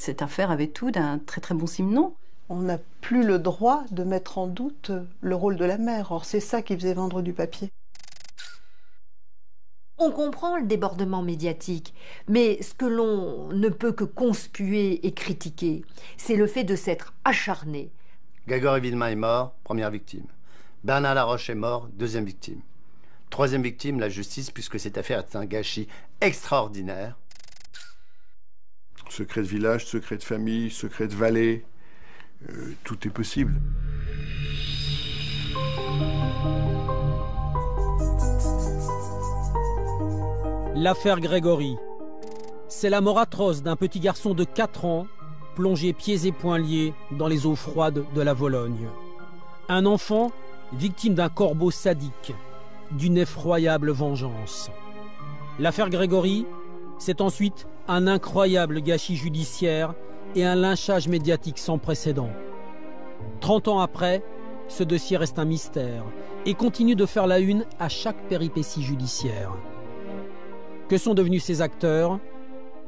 Cette affaire avait tout d'un très très bon Simenon. On n'a plus le droit de mettre en doute le rôle de la mère. Or, c'est ça qui faisait vendre du papier. On comprend le débordement médiatique, mais ce que l'on ne peut que conspuer et critiquer, c'est le fait de s'être acharné. Grégory Villemain est mort, première victime. Bernard Laroche est mort, deuxième victime. Troisième victime, la justice, puisque cette affaire est un gâchis extraordinaire. Secret de village, secret de famille, secret de vallée, tout est possible. L'affaire Grégory. C'est la mort atroce d'un petit garçon de 4 ans, plongé pieds et poings liés dans les eaux froides de la Vologne. Un enfant victime d'un corbeau sadique, d'une effroyable vengeance. L'affaire Grégory, c'est ensuite un incroyable gâchis judiciaire et un lynchage médiatique sans précédent. 30 ans après, ce dossier reste un mystère et continue de faire la une à chaque péripétie judiciaire. Que sont devenus ces acteurs?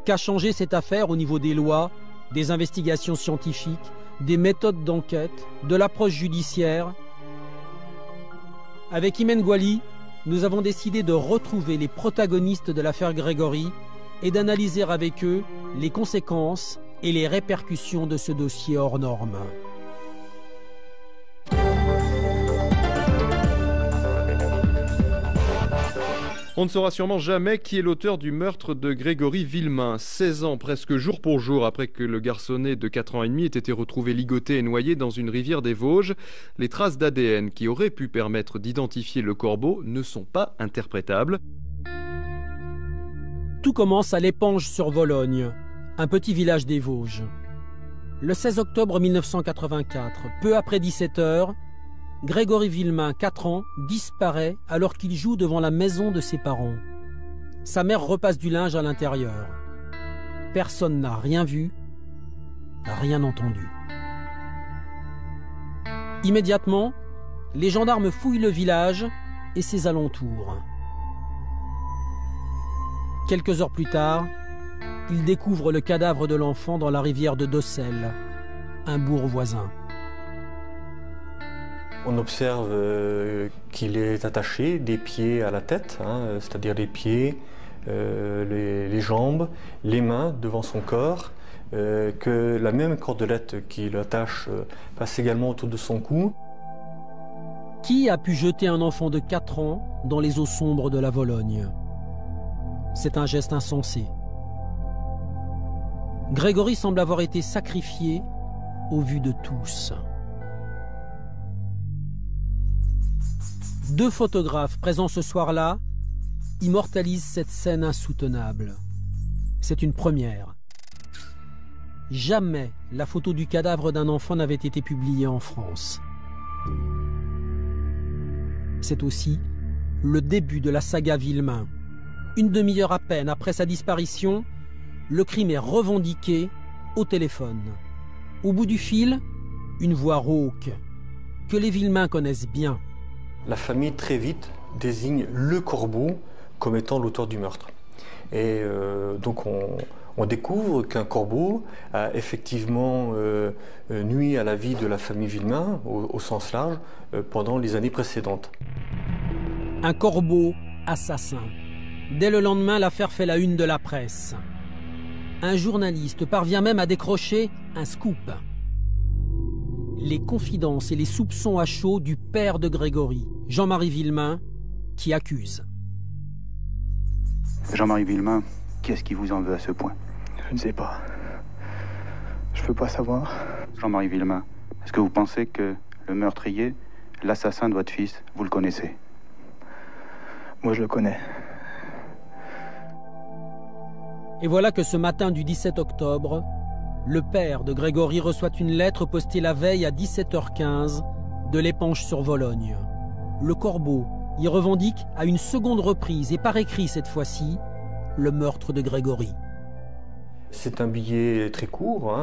Qu'a changé cette affaire au niveau des lois, des investigations scientifiques, des méthodes d'enquête, de l'approche judiciaire? Avec Imen Gouali, nous avons décidé de retrouver les protagonistes de l'affaire Grégory et d'analyser avec eux les conséquences et les répercussions de ce dossier hors norme. On ne saura sûrement jamais qui est l'auteur du meurtre de Grégory Villemain. 16 ans, presque jour pour jour, après que le garçonnet de 4 ans et demi ait été retrouvé ligoté et noyé dans une rivière des Vosges, les traces d'ADN qui auraient pu permettre d'identifier le corbeau ne sont pas interprétables. Tout commence à l'Épanche-sur-Vologne, un petit village des Vosges. Le 16 octobre 1984, peu après 17 h, Grégory Villemain, 4 ans, disparaît alors qu'il joue devant la maison de ses parents. Sa mère repasse du linge à l'intérieur. Personne n'a rien vu, rien entendu. Immédiatement, les gendarmes fouillent le village et ses alentours. Quelques heures plus tard, ils découvrent le cadavre de l'enfant dans la rivière de Dossel, un bourg voisin. On observe qu'il est attaché des pieds à la tête, c'est-à-dire les pieds, les jambes, les mains devant son corps, que la même cordelette qui l'attache passe également autour de son cou. Qui a pu jeter un enfant de 4 ans dans les eaux sombres de la Vologne? C'est un geste insensé. Grégory semble avoir été sacrifié au vu de tous. 2 photographes présents ce soir-là immortalisent cette scène insoutenable. C'est une première. Jamais la photo du cadavre d'un enfant n'avait été publiée en France. C'est aussi le début de la saga Villemain. Une demi-heure à peine après sa disparition, le crime est revendiqué au téléphone. Au bout du fil, une voix rauque que les Villemain connaissent bien. La famille très vite désigne le corbeau comme étant l'auteur du meurtre. Et donc on découvre qu'un corbeau a effectivement nui à la vie de la famille Villemain, au sens large, pendant les années précédentes. Un corbeau assassin. Dès le lendemain, l'affaire fait la une de la presse. Un journaliste parvient même à décrocher un scoop. Les confidences et les soupçons à chaud du père de Grégory, Jean-Marie Villemain, qui accuse. Jean-Marie Villemain, qu'est-ce qui vous en veut à ce point? Je ne sais pas. Je peux pas savoir. Jean-Marie Villemain, est-ce que vous pensez que le meurtrier, l'assassin de votre fils, vous le connaissez? Moi, je le connais. Et voilà que ce matin du 17 octobre, le père de Grégory reçoit une lettre postée la veille à 17h15 de l'Épanche-sur-Vologne. Le corbeau y revendique à une seconde reprise et par écrit cette fois-ci, le meurtre de Grégory. C'est un billet très court.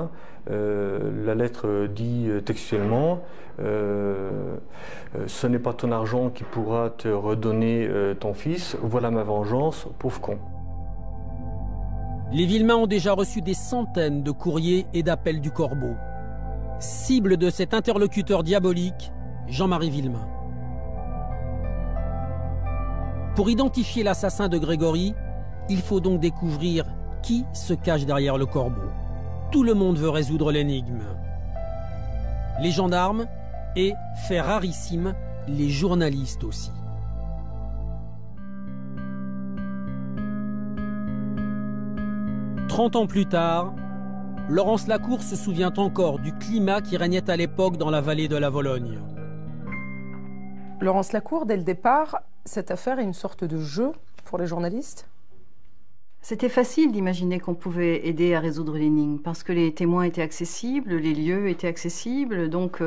La lettre dit textuellement ce n'est pas ton argent qui pourra te redonner ton fils, voilà ma vengeance, pauvre con. Les Villemains ont déjà reçu des centaines de courriers et d'appels du Corbeau. Cible de cet interlocuteur diabolique, Jean-Marie Villemain. Pour identifier l'assassin de Grégory, il faut donc découvrir qui se cache derrière le Corbeau. Tout le monde veut résoudre l'énigme. Les gendarmes et, fait rarissime, les journalistes aussi. « 30 ans plus tard, Laurence Lacour se souvient encore du climat qui régnait à l'époque dans la vallée de la Vologne. Laurence Lacour, dès le départ, cette affaire est une sorte de jeu pour les journalistes? C'était facile d'imaginer qu'on pouvait aider à résoudre l'énigme parce que les témoins étaient accessibles, les lieux étaient accessibles, donc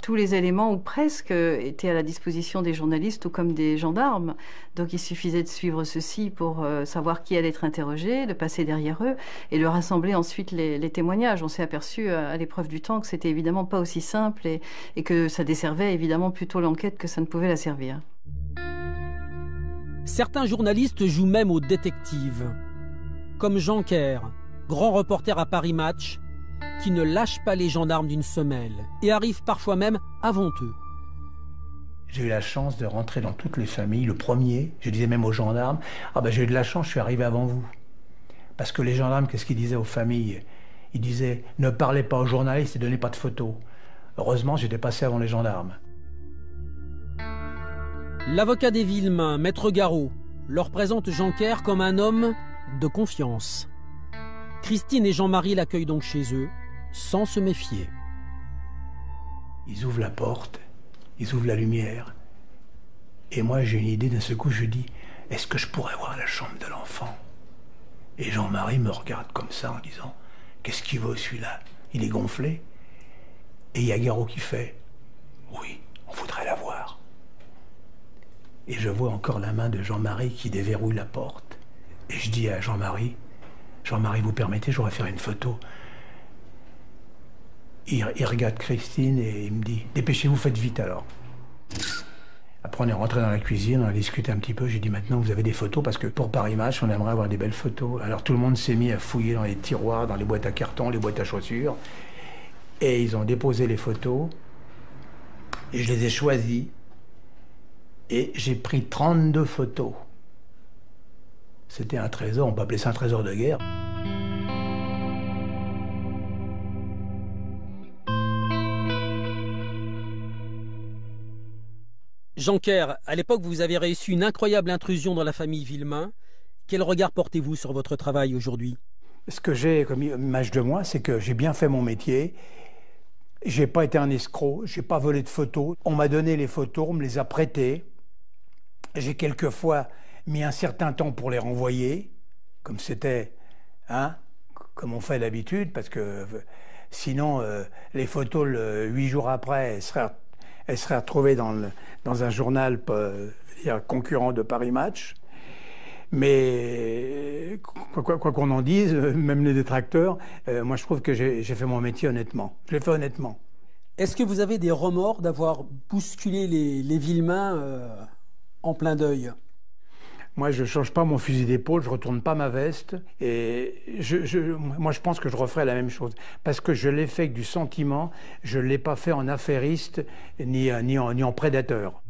tous les éléments ou presque étaient à la disposition des journalistes ou comme des gendarmes. Donc il suffisait de suivre ceci pour savoir qui allait être interrogé, de passer derrière eux et de rassembler ensuite les témoignages. On s'est aperçu à l'épreuve du temps que c'était évidemment pas aussi simple et que ça desservait évidemment plutôt l'enquête que ça ne pouvait la servir. Certains journalistes jouent même aux détectives, comme Jean Kerr, grand reporter à Paris Match, qui ne lâche pas les gendarmes d'une semelle et arrive parfois même avant eux. J'ai eu la chance de rentrer dans toutes les familles, le premier, je disais même aux gendarmes, « Ah ben j'ai eu de la chance, je suis arrivé avant vous. » Parce que les gendarmes, qu'est-ce qu'ils disaient aux familles? Ils disaient, « Ne parlez pas aux journalistes et donnez pas de photos. » Heureusement, j'étais passé avant les gendarmes. L'avocat des Villemains, Maître Garot, leur présente Jean Kerr comme un homme de confiance. Christine et Jean-Marie l'accueillent donc chez eux, sans se méfier. Ils ouvrent la porte, ils ouvrent la lumière. Et moi, j'ai une idée, d'un seul coup, je dis, est-ce que je pourrais voir la chambre de l'enfant? Et Jean-Marie me regarde comme ça en disant, qu'est-ce qu'il veut celui-là? Il est gonflé. Et il y a Garot qui fait, oui, on voudrait la voir. Et je vois encore la main de Jean-Marie qui déverrouille la porte. Et je dis à Jean-Marie, Jean-Marie, vous permettez, je voudrais faire une photo. Il regarde Christine et il me dit, dépêchez-vous, faites vite alors. Après on est rentré dans la cuisine, on a discuté un petit peu, j'ai dit maintenant vous avez des photos parce que pour Paris Match on aimerait avoir des belles photos. Alors tout le monde s'est mis à fouiller dans les tiroirs, dans les boîtes à carton, les boîtes à chaussures. Et ils ont déposé les photos et je les ai choisies. Et j'ai pris 32 photos. C'était un trésor, on peut appeler ça un trésor de guerre. Jean Kerr, à l'époque, vous avez réussi une incroyable intrusion dans la famille Villemain. Quel regard portez-vous sur votre travail aujourd'hui? Ce que j'ai comme image de moi, c'est que j'ai bien fait mon métier. J'ai pas été un escroc, j'ai pas volé de photos. On m'a donné les photos, on me les a prêtées. J'ai quelquefois mis un certain temps pour les renvoyer, comme c'était, hein, comme on fait d'habitude, parce que sinon, les photos, 8 jours après, elles seraient retrouvées dans un journal concurrent de Paris Match. Mais quoi qu'on en dise, même les détracteurs, moi je trouve que j'ai fait mon métier honnêtement. Je l'ai fait honnêtement. Est-ce que vous avez des remords d'avoir bousculé les Villemains en plein deuil? Moi, je ne change pas mon fusil d'épaule, je ne retourne pas ma veste. Et moi, je pense que je referai la même chose. Parce que je l'ai fait avec du sentiment, je ne l'ai pas fait en affairiste ni en prédateur.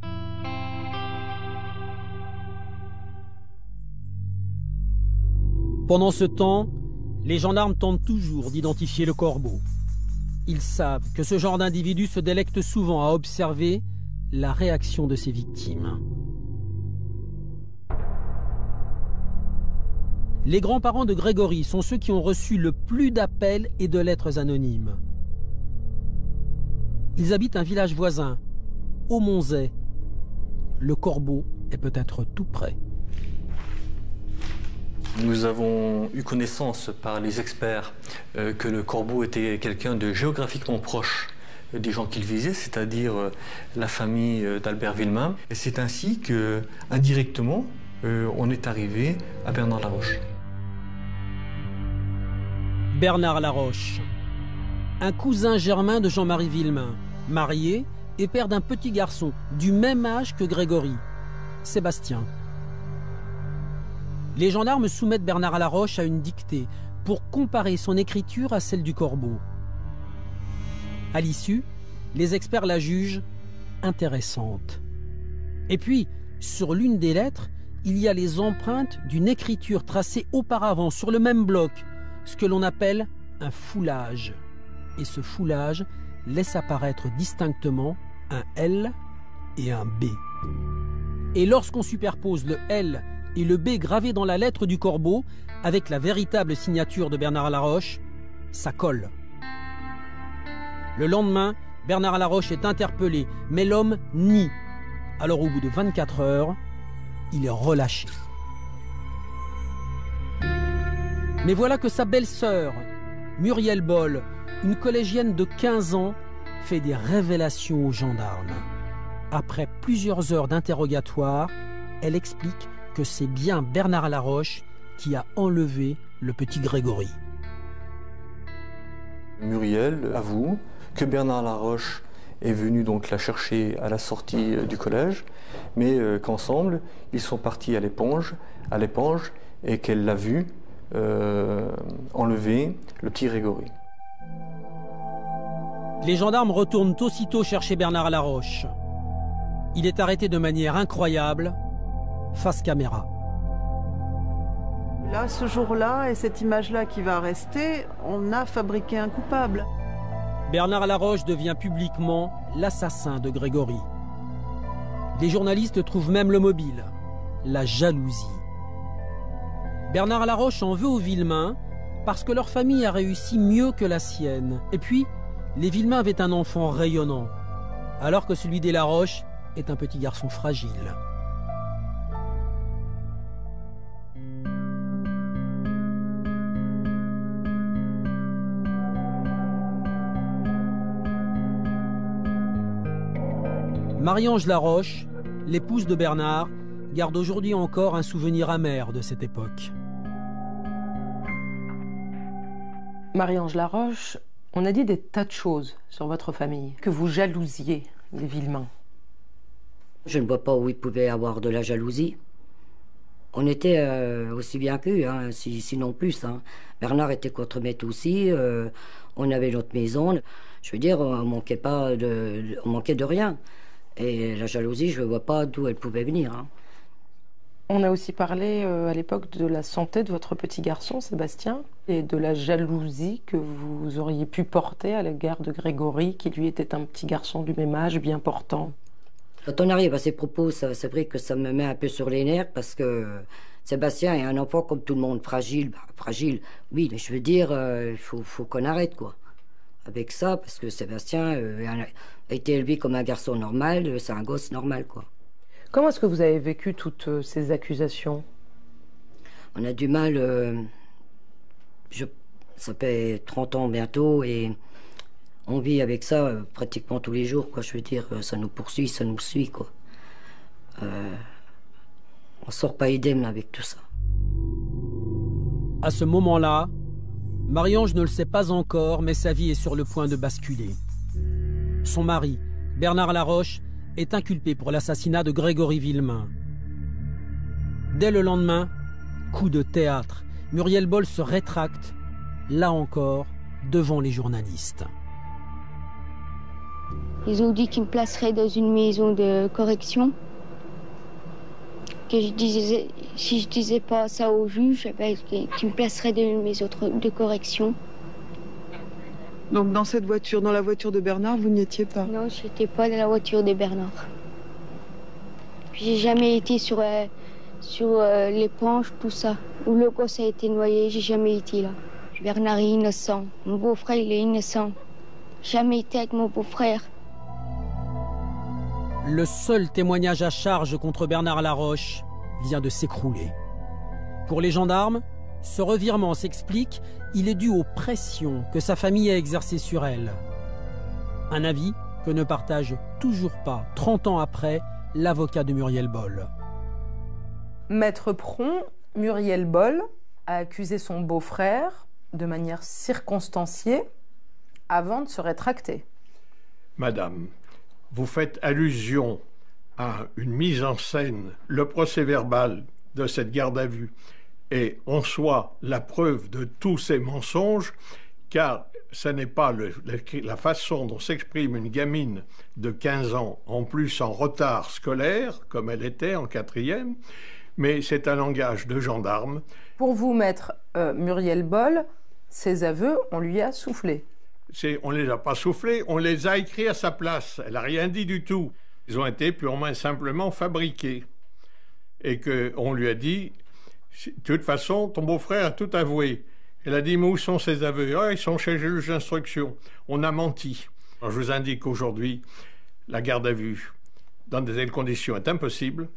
Pendant ce temps, les gendarmes tentent toujours d'identifier le Corbeau. Ils savent que ce genre d'individu se délecte souvent à observer la réaction de ses victimes. Les grands-parents de Grégory sont ceux qui ont reçu le plus d'appels et de lettres anonymes. Ils habitent un village voisin, Aumonzay. Le Corbeau est peut-être tout près. Nous avons eu connaissance par les experts que le Corbeau était quelqu'un de géographiquement proche des gens qu'il visait, c'est-à-dire la famille d'Albert Villemain. Et c'est ainsi que, indirectement, on est arrivé à Bernard Laroche. Bernard Laroche, un cousin germain de Jean-Marie Villemain, marié et père d'un petit garçon du même âge que Grégory, Sébastien. Les gendarmes soumettent Bernard Laroche à une dictée pour comparer son écriture à celle du corbeau. À l'issue, les experts la jugent intéressante. Et puis, sur l'une des lettres, il y a les empreintes d'une écriture tracée auparavant sur le même bloc, ce que l'on appelle un foulage. Et ce foulage laisse apparaître distinctement un L et un B. Et lorsqu'on superpose le L et le B gravé dans la lettre du corbeau avec la véritable signature de Bernard Laroche, ça colle. Le lendemain, Bernard Laroche est interpellé, mais l'homme nie. Alors au bout de 24 heures, il est relâché. Mais voilà que sa belle-sœur, Muriel Boll, une collégienne de 15 ans, fait des révélations aux gendarmes. Après plusieurs heures d'interrogatoire, elle explique que c'est bien Bernard Laroche qui a enlevé le petit Grégory. Muriel avoue que Bernard Laroche est venu donc la chercher à la sortie du collège, mais qu'ensemble, ils sont partis à l'éponge et qu'elle l'a vu enlever le petit Grégory. Les gendarmes retournent aussitôt chercher Bernard Laroche. Il est arrêté de manière incroyable, face caméra. Là, ce jour-là, et cette image-là qui va rester, on a fabriqué un coupable. Bernard Laroche devient publiquement l'assassin de Grégory. Les journalistes trouvent même le mobile, la jalousie. Bernard Laroche en veut aux Villemains parce que leur famille a réussi mieux que la sienne. Et puis, les Villemains avaient un enfant rayonnant, alors que celui des Laroche est un petit garçon fragile. Marie-Ange Laroche, l'épouse de Bernard, garde aujourd'hui encore un souvenir amer de cette époque. Marie-Ange Laroche, on a dit des tas de choses sur votre famille, que vous jalousiez les Villemains. Je ne vois pas où il pouvait y avoir de la jalousie. On était aussi bien qu'eux, hein, sinon plus. Hein. Bernard était contre-maître aussi, on avait notre maison. Je veux dire, on manquait de rien. Et la jalousie, je ne vois pas d'où elle pouvait venir. Hein. On a aussi parlé à l'époque de la santé de votre petit garçon, Sébastien, et de la jalousie que vous auriez pu porter à l'égard de Grégory, qui lui était un petit garçon du même âge, bien portant. Quand on arrive à ces propos, c'est vrai que ça me met un peu sur les nerfs, parce que Sébastien est un enfant comme tout le monde, fragile. Fragile, oui, mais je veux dire, il faut qu'on arrête, quoi. Avec ça, parce que Sébastien a été élevé comme un garçon normal, c'est un gosse normal, quoi. Comment est-ce que vous avez vécu toutes ces accusations? On a du mal, ça fait 30 ans bientôt, et on vit avec ça pratiquement tous les jours, quoi. Je veux dire, ça nous poursuit, ça nous suit, quoi. On sort pas idem avec tout ça. À ce moment-là, Marie-Ange ne le sait pas encore, mais sa vie est sur le point de basculer. Son mari, Bernard Laroche, est inculpé pour l'assassinat de Grégory Villemain. Dès le lendemain, coup de théâtre, Muriel Boll se rétracte, là encore, devant les journalistes. Ils ont dit qu'ils me placeraient dans une maison de correction. Que si je disais pas ça au juge, qu'ils me placeraient dans une maison de correction. Donc dans cette voiture, dans la voiture de Bernard, vous n'y étiez pas? Non, je n'étais pas dans la voiture de Bernard. J'ai jamais été sur l'éponge, tout ça. Où le gosse a été noyé, j'ai jamais été là. Bernard est innocent. Mon beau-frère, il est innocent. Jamais été avec mon beau-frère. Le seul témoignage à charge contre Bernard Laroche vient de s'écrouler. Pour les gendarmes, ce revirement s'explique, il est dû aux pressions que sa famille a exercées sur elle. Un avis que ne partage toujours pas, 30 ans après, l'avocat de Muriel Boll. Maître Pron, Muriel Boll a accusé son beau-frère de manière circonstanciée avant de se rétracter. Madame, vous faites allusion à une mise en scène, le procès-verbal de cette garde à vue, est en soi la preuve de tous ces mensonges, car ce n'est pas la façon dont s'exprime une gamine de 15 ans, en plus en retard scolaire, comme elle était en 4e, mais c'est un langage de gendarme. Pour vous, maître Muriel Boll, ces aveux, on lui a soufflé. On ne les a pas soufflés, on les a écrits à sa place. Elle n'a rien dit du tout. Ils ont été purement et simplement fabriqués. Et qu'on lui a dit, de toute façon, ton beau-frère a tout avoué. Elle a dit, mais où sont ces aveux? Ah, ils sont chez le juge d'instruction. On a menti. Alors, je vous indique qu'aujourd'hui, la garde à vue, dans de telles conditions, est impossible.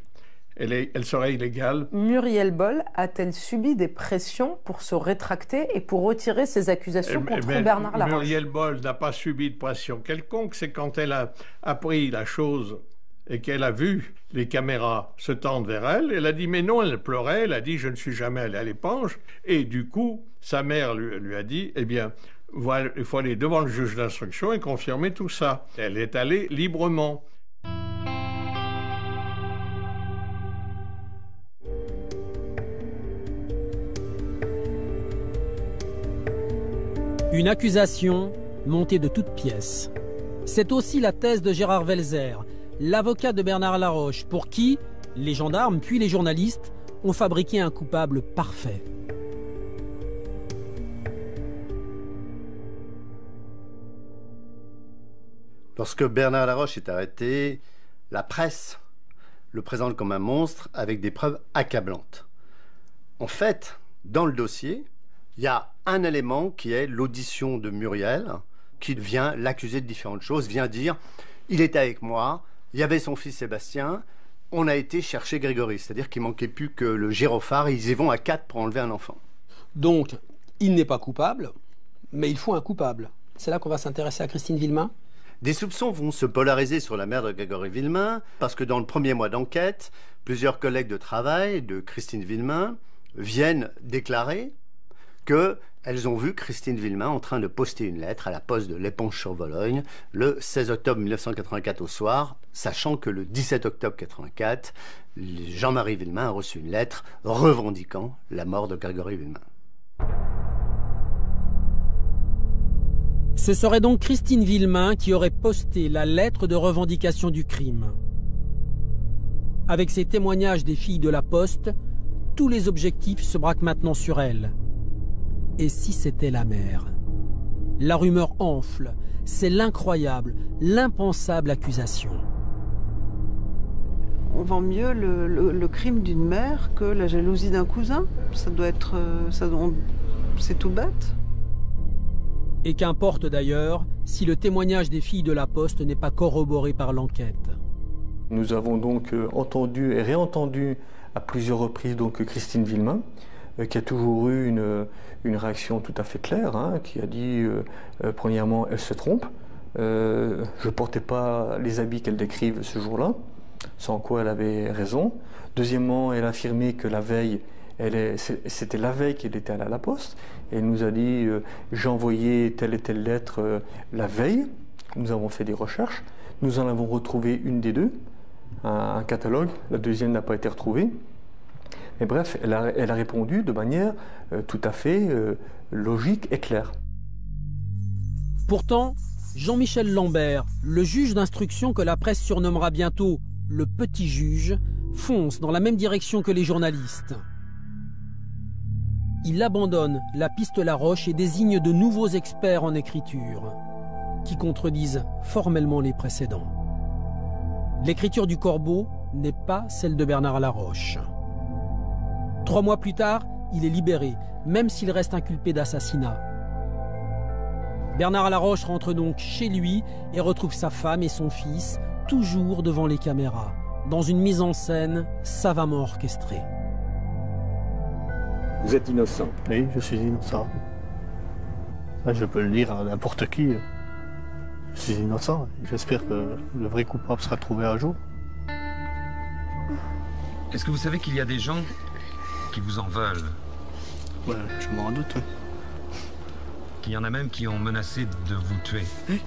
Elle serait illégale. Muriel Boll a-t-elle subi des pressions pour se rétracter et pour retirer ses accusations contre Bernard Laroche? Muriel Boll n'a pas subi de pression quelconque. C'est quand elle a appris la chose et qu'elle a vu les caméras se tendre vers elle, elle a dit mais non, elle pleurait, elle a dit je ne suis jamais allée à l'épanche. Et du coup, sa mère lui a dit eh bien, voilà, il faut aller devant le juge d'instruction et confirmer tout ça. Elle est allée librement. Une accusation montée de toutes pièces. C'est aussi la thèse de Gérard Welzer, l'avocat de Bernard Laroche, pour qui les gendarmes puis les journalistes ont fabriqué un coupable parfait. Lorsque Bernard Laroche est arrêté, la presse le présente comme un monstre avec des preuves accablantes. En fait, dans le dossier, il y a un élément qui est l'audition de Muriel, qui vient l'accuser de différentes choses, vient dire « il était avec moi, il y avait son fils Sébastien, on a été chercher Grégory », c'est-à-dire qu'il manquait plus que le gyrophare, et ils y vont à 4 pour enlever un enfant. Donc, il n'est pas coupable, mais il faut un coupable. C'est là qu'on va s'intéresser à Christine Villemain. Des soupçons vont se polariser sur la mère de Grégory Villemain, parce que dans le premier mois d'enquête, plusieurs collègues de travail de Christine Villemain viennent déclarer qu'elles ont vu Christine Villemain en train de poster une lettre à la poste de l'Épanche-sur-Vologne le 16 octobre 1984 au soir, sachant que le 17 octobre 1984, Jean-Marie Villemain a reçu une lettre revendiquant la mort de Grégory Villemain. Ce serait donc Christine Villemain qui aurait posté la lettre de revendication du crime. Avec ces témoignages des filles de la Poste, tous les objectifs se braquent maintenant sur elle. Et si c'était la mère? La rumeur enfle, c'est l'incroyable, l'impensable accusation. On vend mieux le crime d'une mère que la jalousie d'un cousin. Ça doit être... c'est tout bête. Et qu'importe d'ailleurs si le témoignage des filles de la Poste n'est pas corroboré par l'enquête. Nous avons donc entendu et réentendu à plusieurs reprises donc Christine Villemain, qui a toujours eu une réaction tout à fait claire, hein, qui a dit, premièrement, elle se trompe. Je ne portais pas les habits qu'elle décrivent ce jour-là, sans quoi elle avait raison. Deuxièmement, elle a affirmé que la veille, c'était la veille qu'elle était allée à la Poste. Et elle nous a dit, j'ai envoyé telle et telle lettre la veille. Nous avons fait des recherches. Nous en avons retrouvé une des deux, un catalogue. La deuxième n'a pas été retrouvée. Mais bref, elle a répondu de manière tout à fait logique et claire. Pourtant, Jean-Michel Lambert, le juge d'instruction que la presse surnommera bientôt le petit juge, fonce dans la même direction que les journalistes. Il abandonne la piste Laroche et désigne de nouveaux experts en écriture, qui contredisent formellement les précédents. L'écriture du Corbeau n'est pas celle de Bernard Laroche. 3 mois plus tard, il est libéré, même s'il reste inculpé d'assassinat. Bernard Laroche rentre donc chez lui et retrouve sa femme et son fils, toujours devant les caméras, dans une mise en scène savamment orchestrée. Vous êtes innocent? Oui, je suis innocent. Ça, je peux le dire à n'importe qui. Je suis innocent. J'espère que le vrai coupable sera trouvé un jour. Est-ce que vous savez qu'il y a des gens qui vous en veulent? Ouais, je m'en doute. Oui. Qu'il y en a même qui ont menacé de vous tuer. Oui.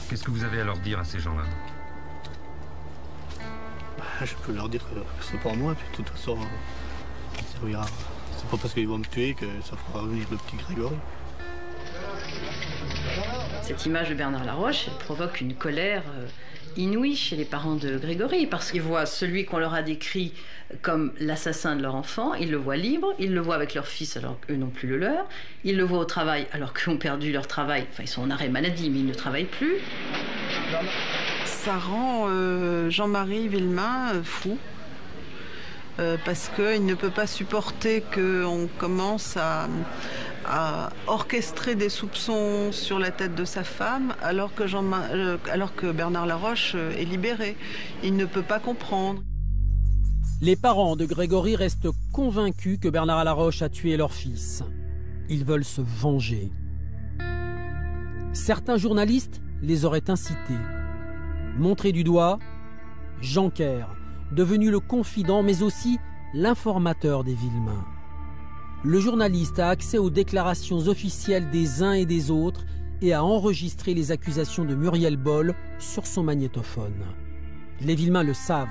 Qu'est-ce que vous avez à leur dire à ces gens-là? Je peux leur dire que c'est pas moi, puis de toute façon, reviendra. C'est pas parce qu'ils vont me tuer que ça fera revenir le petit Grégory. Cette image de Bernard Laroche, elle provoque une colère inouïe chez les parents de Grégory, parce qu'ils voient celui qu'on leur a décrit comme l'assassin de leur enfant, ils le voient libre, ils le voient avec leur fils alors qu'eux n'ont plus le leur, ils le voient au travail alors qu'eux ont perdu leur travail, enfin ils sont en arrêt maladie mais ils ne travaillent plus. Ça rend Jean-Marie Villemain fou, parce qu'il ne peut pas supporter qu'on commence à orchestrer des soupçons sur la tête de sa femme alors que Bernard Laroche est libéré. Il ne peut pas comprendre. Les parents de Grégory restent convaincus que Bernard Laroche a tué leur fils. Ils veulent se venger. Certains journalistes les auraient incités. Montré du doigt, Jeancaire, devenu le confident mais aussi l'informateur des Villemain. Le journaliste a accès aux déclarations officielles des uns et des autres et a enregistré les accusations de Muriel Boll sur son magnétophone. Les Villemain le savent,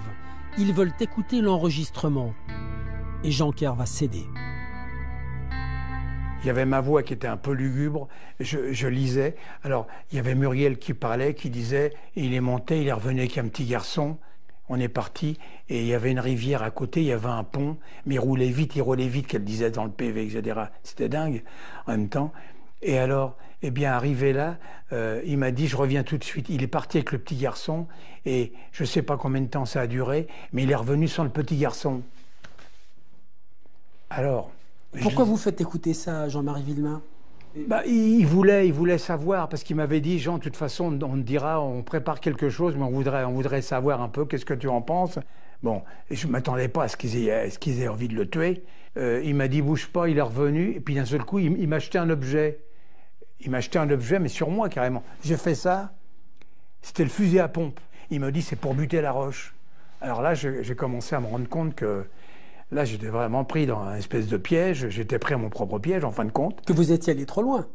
ils veulent écouter l'enregistrement et Jeancaire va céder. Il y avait ma voix qui était un peu lugubre, je lisais. Alors, il y avait Muriel qui parlait, qui disait « il est monté, il est revenu avec un petit garçon ». On est parti et il y avait une rivière à côté, il y avait un pont, mais il roulait vite, qu'elle disait dans le PV, etc. C'était dingue en même temps. Et alors, eh bien, arrivé là, il m'a dit, je reviens tout de suite. Il est parti avec le petit garçon et je ne sais pas combien de temps ça a duré, mais il est revenu sans le petit garçon. Alors... Pourquoi vous faites écouter ça à Jean-Marie Villemain? Bah, il voulait savoir, parce qu'il m'avait dit, Jean, de toute façon, on te dira, on prépare quelque chose, mais on voudrait savoir un peu, qu'est-ce que tu en penses? Bon, je ne m'attendais pas à ce qu'ils aient envie de le tuer. Il m'a dit, bouge pas, il est revenu, et puis d'un seul coup, il m'a acheté un objet. Il m'a acheté un objet, mais sur moi, carrément. J'ai fait ça, c'était le fusil à pompe. Il m'a dit, c'est pour buter Laroche. Alors là, j'ai commencé à me rendre compte que là, j'étais vraiment pris dans un espèce de piège. J'étais pris à mon propre piège, en fin de compte. Que vous étiez allé trop loin?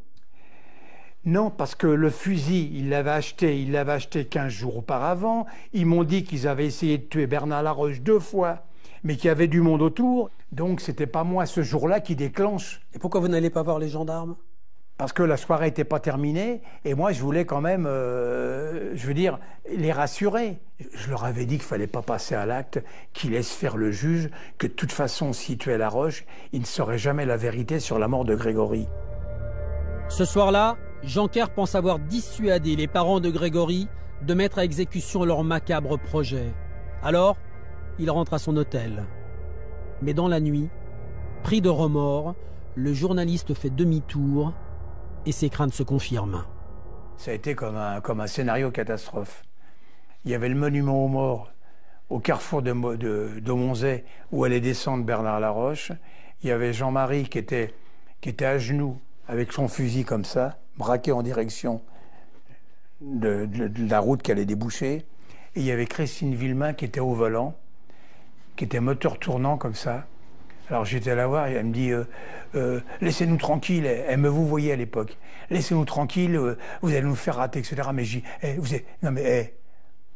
Non, parce que le fusil, il l'avait acheté 15 jours auparavant. Ils m'ont dit qu'ils avaient essayé de tuer Bernard Laroche 2 fois, mais qu'il y avait du monde autour. Donc, c'était pas moi, ce jour-là, qui déclenche. Et pourquoi vous n'allez pas voir les gendarmes? Parce que la soirée n'était pas terminée, et moi, je voulais quand même, je veux dire, les rassurer. Je leur avais dit qu'il ne fallait pas passer à l'acte, qu'ils laissent faire le juge, que de toute façon, s'il tuait Laroche, il ne saurait jamais la vérité sur la mort de Grégory. Ce soir-là, Jeancaire pense avoir dissuadé les parents de Grégory de mettre à exécution leur macabre projet. Alors, il rentre à son hôtel. Mais dans la nuit, pris de remords, le journaliste fait demi-tour et ses craintes se confirment. Ça a été comme un scénario catastrophe. Il y avait le monument aux morts au carrefour d'Aumonzey où allait descendre Bernard Laroche. Il y avait Jean-Marie qui était à genoux avec son fusil comme ça, braqué en direction de la route qui allait déboucher. Et il y avait Christine Villemain qui était au volant, qui était moteur tournant comme ça. Alors j'étais la voir et elle me dit laissez-nous tranquilles, elle me vous voyait à l'époque, laissez-nous tranquilles, vous allez nous faire rater, etc. Mais je dis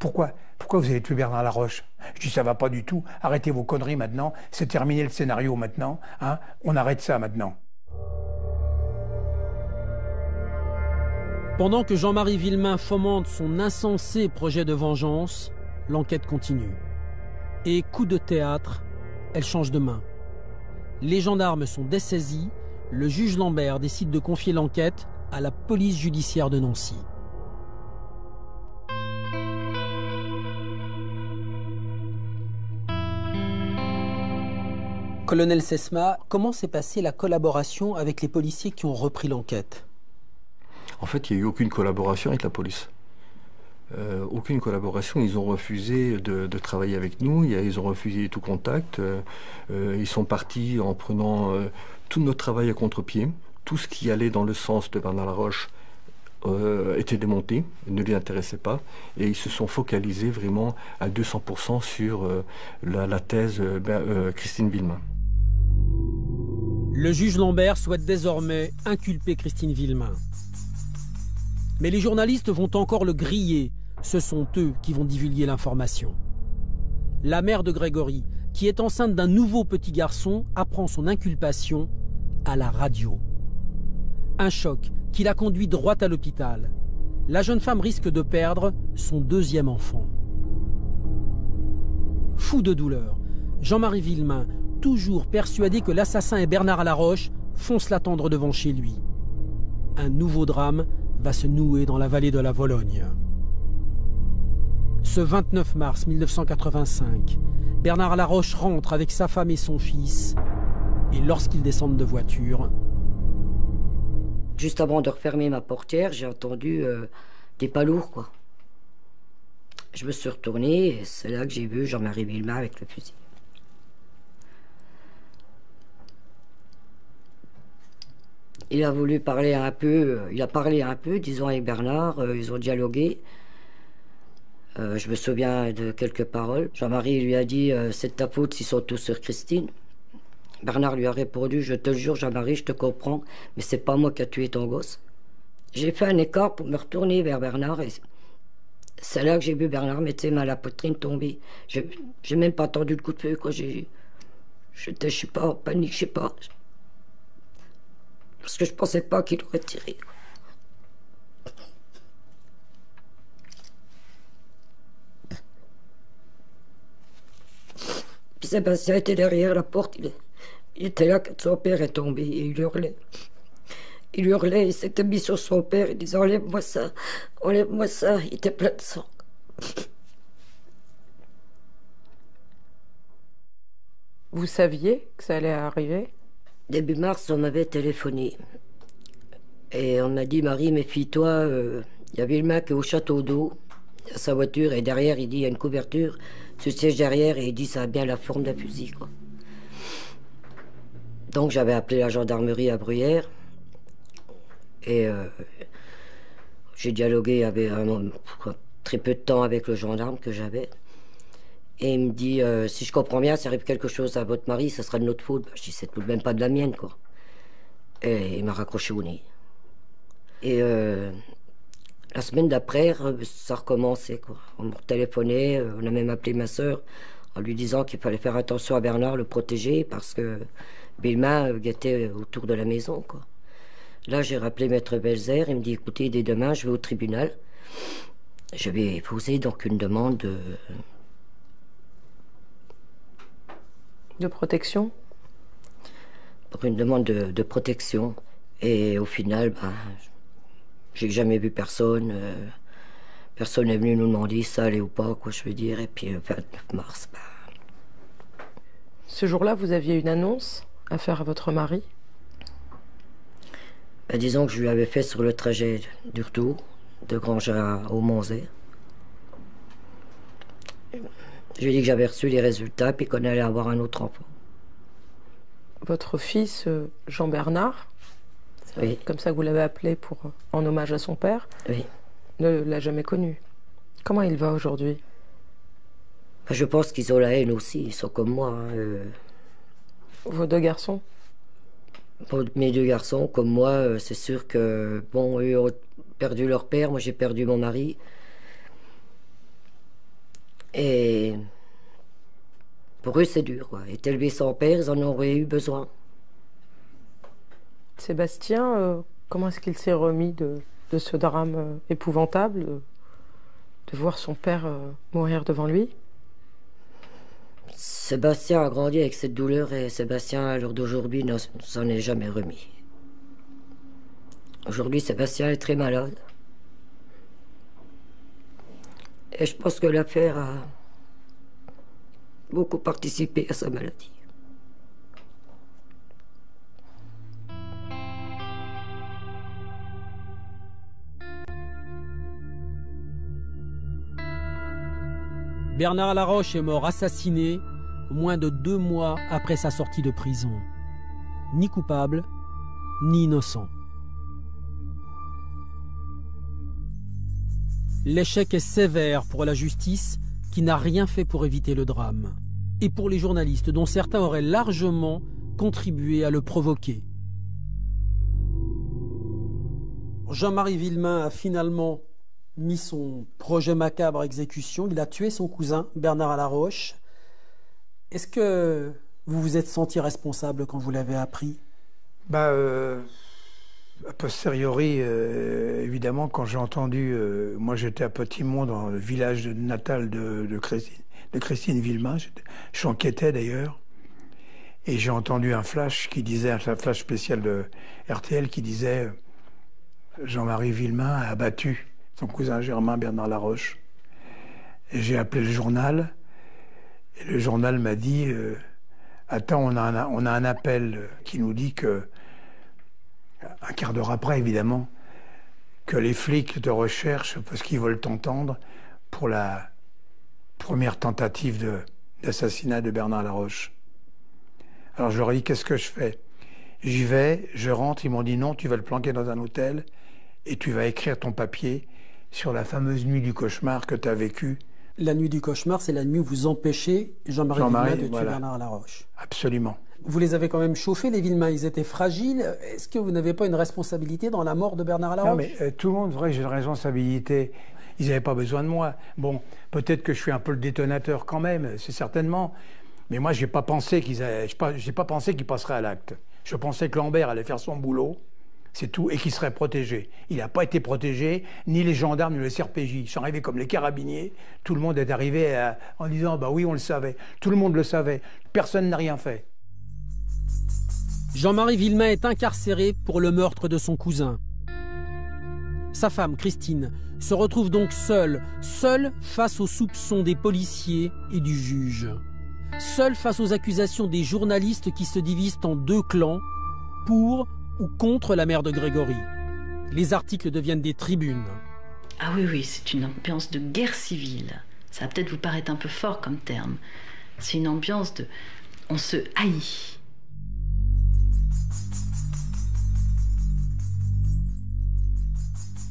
pourquoi vous avez tué Bernard Laroche? Je dis ça va pas du tout, arrêtez vos conneries maintenant, c'est terminé le scénario maintenant, hein, on arrête ça maintenant. Pendant que Jean-Marie Villemain fomente son insensé projet de vengeance, l'enquête continue. Et coup de théâtre, elle change de main. Les gendarmes sont dessaisis, le juge Lambert décide de confier l'enquête à la police judiciaire de Nancy. Colonel Sesma, comment s'est passée la collaboration avec les policiers qui ont repris l'enquête? En fait, il n'y a eu aucune collaboration avec la police. Aucune collaboration, ils ont refusé de travailler avec nous, ils ont refusé tout contact, ils sont partis en prenant tout notre travail à contre-pied, tout ce qui allait dans le sens de Bernard Laroche était démonté, ne les intéressait pas, et ils se sont focalisés vraiment à 200% sur la thèse Christine Villemain. Le juge Lambert souhaite désormais inculper Christine Villemain. Mais les journalistes vont encore le griller. Ce sont eux qui vont divulguer l'information. La mère de Grégory, qui est enceinte d'un nouveau petit garçon, apprend son inculpation à la radio. Un choc qui la conduit droit à l'hôpital. La jeune femme risque de perdre son deuxième enfant. Fou de douleur, Jean-Marie Villemain, toujours persuadé que l'assassin est Bernard Laroche, fonce l'attendre devant chez lui. Un nouveau drame va se nouer dans la vallée de la Vologne. Ce 29 mars 1985, Bernard Laroche rentre avec sa femme et son fils, et lorsqu'ils descendent de voiture... Juste avant de refermer ma portière, j'ai entendu des pas lourds, quoi. Je me suis retourné et c'est là que j'ai vu Jean-Marie Villemain avec le fusil. Il a voulu parler un peu, il a parlé un peu, disons, avec Bernard, ils ont dialogué. Je me souviens de quelques paroles. Jean-Marie lui a dit « c'est de ta faute s'ils sont tous sur Christine ». Bernard lui a répondu « je te le jure Jean-Marie, je te comprends, mais c'est pas moi qui a tué ton gosse ». J'ai fait un écart pour me retourner vers Bernard et c'est là que j'ai vu Bernard mettre ses mains à la poitrine tomber. J'ai même pas entendu le coup de feu, quoi. J'étais, je sais pas, en panique, je sais pas. Parce que je pensais pas qu'il aurait tiré. Puis Sébastien était derrière la porte, il était là quand son père est tombé et il hurlait. Il hurlait, il s'était mis sur son père, il disait « enlève-moi ça, enlève-moi ça », il était plein de sang. Vous saviez que ça allait arriver? Début mars, on m'avait téléphoné. Et on m'a dit « Marie, méfie-toi, il y a Villemain qui est au château d'eau, à sa voiture, et derrière, il dit, il y a une couverture sur le siège derrière, et il dit, ça a bien la forme d'un fusil, quoi. » Donc j'avais appelé la gendarmerie à Bruyères, et j'ai dialogué avec très peu de temps avec le gendarme que j'avais. Et il me dit, si je comprends bien, s'il arrive quelque chose à votre mari, ça sera de notre faute. Je dis, c'est tout de même pas de la mienne, quoi. Et il m'a raccroché au nez. Et la semaine d'après, ça recommençait, quoi. On me téléphonait, on a même appelé ma sœur en lui disant qu'il fallait faire attention à Bernard, le protéger, parce que Villemain guettait autour de la maison, quoi. Là, j'ai rappelé Maître Belzer, il me dit, écoutez, dès demain, je vais au tribunal. Je vais poser donc une demande de protection? Pour une demande de protection. Et au final, ben, j'ai jamais vu personne. Personne n'est venu nous demander ça allait ou pas, quoi, je veux dire. Et puis, le 29 mars, ben... Ce jour-là, vous aviez une annonce à faire à votre mari? Ben, disons que je lui avais fait sur le trajet du retour, de Grange au Monzet. Je lui ai dit que j'avais reçu les résultats puis qu'on allait avoir un autre enfant. Votre fils, Jean-Bernard, oui. Comme ça que vous l'avez appelé en hommage à son père, oui. Ne l'a jamais connu. Comment il va aujourd'hui? Ben, je pense qu'ils ont la haine aussi, ils sont comme moi. Hein, Vos deux garçons? Pour mes deux garçons, comme moi, c'est sûr que, bon, eux ont perdu leur père, moi j'ai perdu mon mari. Et pour eux, c'est dur, quoi. Et élever son père, ils en auraient eu besoin. Sébastien, comment est-ce qu'il s'est remis de ce drame épouvantable, de voir son père mourir devant lui? Sébastien a grandi avec cette douleur et Sébastien, à l'heure d'aujourd'hui, ne s'en est jamais remis. Aujourd'hui, Sébastien est très malade. Et je pense que l'affaire a beaucoup participé à sa maladie. Bernard Laroche est mort assassiné moins de 2 mois après sa sortie de prison. Ni coupable, ni innocent. L'échec est sévère pour la justice qui n'a rien fait pour éviter le drame. Et pour les journalistes dont certains auraient largement contribué à le provoquer. Jean-Marie Villemain a finalement mis son projet macabre à exécution. Il a tué son cousin Bernard Laroche. Est-ce que vous vous êtes senti responsable quand vous l'avez appris? A posteriori, évidemment, quand j'ai entendu... moi, j'étais à Petit-Mont, dans le village natal de Christine Villemain. J'enquêtais d'ailleurs. Et j'ai entendu un flash qui disait, un flash spécial de RTL qui disait Jean-Marie Villemain a abattu son cousin germain Bernard Laroche. Et j'ai appelé le journal. Et le journal m'a dit attends, on a un appel qui nous dit que, un quart d'heure après évidemment, que les flics te recherchent parce qu'ils veulent t'entendre pour la première tentative d'assassinat de Bernard Laroche. Alors je leur ai dit qu'est-ce que je fais? J'y vais, je rentre, ils m'ont dit non, tu vas le planquer dans un hôtel et tu vas écrire ton papier sur la fameuse nuit du cauchemar que tu as vécue. La nuit du cauchemar, c'est la nuit où vous empêchez Jean-Marie Villemain de tuer Bernard Laroche. Absolument. Vous les avez quand même chauffés, les Villemain, ils étaient fragiles. Est-ce que vous n'avez pas une responsabilité dans la mort de Bernard Laroche? Non, mais tout le monde, vrai, j'ai une responsabilité. Ils n'avaient pas besoin de moi. Bon, peut-être que je suis un peu le détonateur quand même, c'est certainement. Mais moi, j'ai pas pensé qu'ils passeraient à l'acte. Je pensais que Lambert allait faire son boulot, c'est tout, et qu'il serait protégé. Il n'a pas été protégé, ni les gendarmes, ni le CRPJ. Ils sont arrivés comme les carabiniers. Tout le monde est arrivé en disant bah oui, on le savait. Tout le monde le savait. Personne n'a rien fait. Jean-Marie Villemain est incarcéré pour le meurtre de son cousin. Sa femme, Christine, se retrouve donc seule face aux soupçons des policiers et du juge. Seule face aux accusations des journalistes qui se divisent en deux clans, pour ou contre la mère de Grégory. Les articles deviennent des tribunes. Ah oui, c'est une ambiance de guerre civile. Ça va peut-être vous paraître un peu fort comme terme. C'est une ambiance de... on se haït.